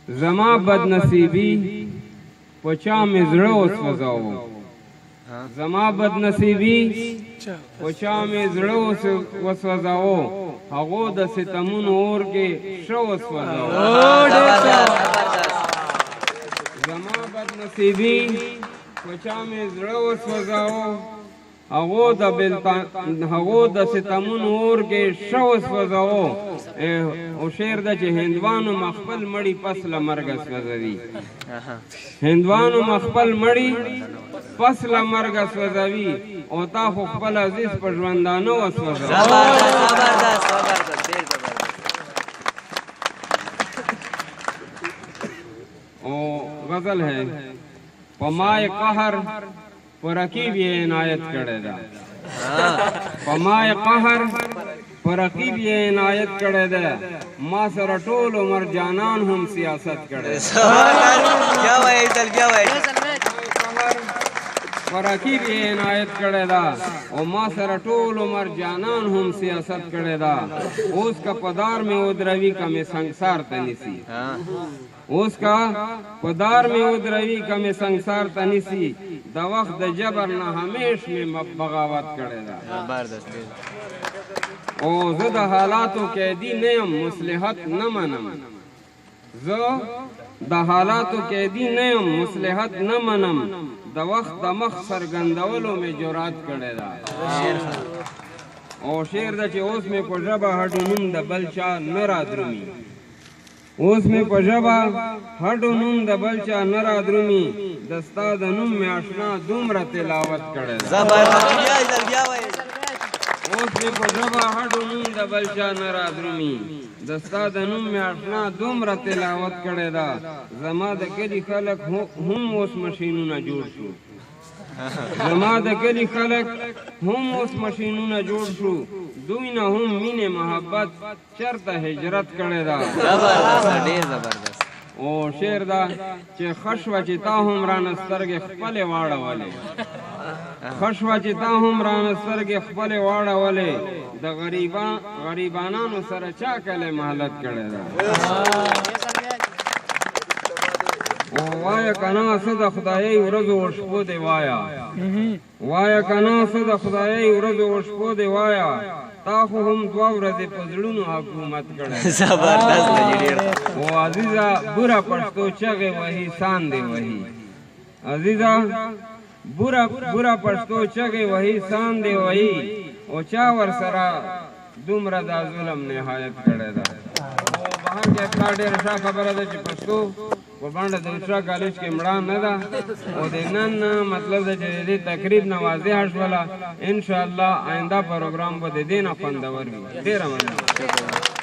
زما بد نصیبی پچا می زړه وسوځاو زما بد نصیبی پچا می زړه وسوځاو هغه د ستمونو اور کې شو وسوځاو زما بد نصیبی پچا می زړه وسوځاو هغه د ستمونو اور کې شو وسوځاو او شعر د چې هندوانو مخبل مړی پس له مرګ سوځوي هندوانو مخبل مړی پس له مرګ سوځوي او تا خو خپل عزیز په ژوندانه وسوځوي او غزل ہے پمائے قہر پر رقیب یہ عنایت کړی دا پمائے قہر پر رقیب یہ عنایت کړی دا ما سره ټول عمر جانان هم سیاست کړی پر رقیب یہ عنایت کړی دا او ما سره ټول عمر جانان هم سیاست کړی دا اوس کا پدار میں ودروی کا میں سنگسار تنیسی اوس کا پدار میں ادروی کا میں سنگسار تنیسی دا وقت دا جبر نہ ہمیش میں بغاوت کرے دا او زد حالاتو قیدی نیم مصلحت نہ منم زو دا حالاتو قیدی نیم مصلحت نہ منم دا وقت دا مخ سرگندولو میں جرات کرے دا او شیر دا چی اوس میں پجبا ہڈو نم دا بلچا نرا درومی اوس میں پجبا ہڈو نم دا بلچا نرا درومی دستا دا نم میں آشنا دومرا تلاوت کرے دا اوس میں پجبا ہڈو نم دا بلچا نرا درومی دستا دا نم میں آشنا دومرا تلاوت کرے دا زما دا کلی خلق ہم اوس مشینو نا جوڑ شو زما دا کلی خلق ہم اوس مشینو نا جوڑ شو دوی نه هم مینه محبت چرته هجرت کړی دا او شعر دا چې خشوه چې تا هم رانه سترګې خپلې واړولې خشوه چې تا هم رانه سترګې خپلې واړولې د غریبانانو سره چا کله مهلت کړی دا وایا کنا څه د خدای ورځو شپو دی وایا وایا کنا څه د خدای ورځو شپو دی وایا تا خو هم دوه ورځې په زړونو حکومت کړی زبردست دی ډېر او عزیزه بوره پښتو چغې وهي سان دی وهي عزیزه بوره پښتو چغې وهي سان دی وهي او چا ورسره دومره دا ظلم نهایت کړی ده او بهر کې اطلاع ډېره ښه خبره ده چې پښتو په باندې د اسرا کالج کې مړان نه ده او د نن مطلب د دې تقریب نه واضح شوله ان شاء الله آینده پروګرام به د دې نه خوندور وي ډېره مننه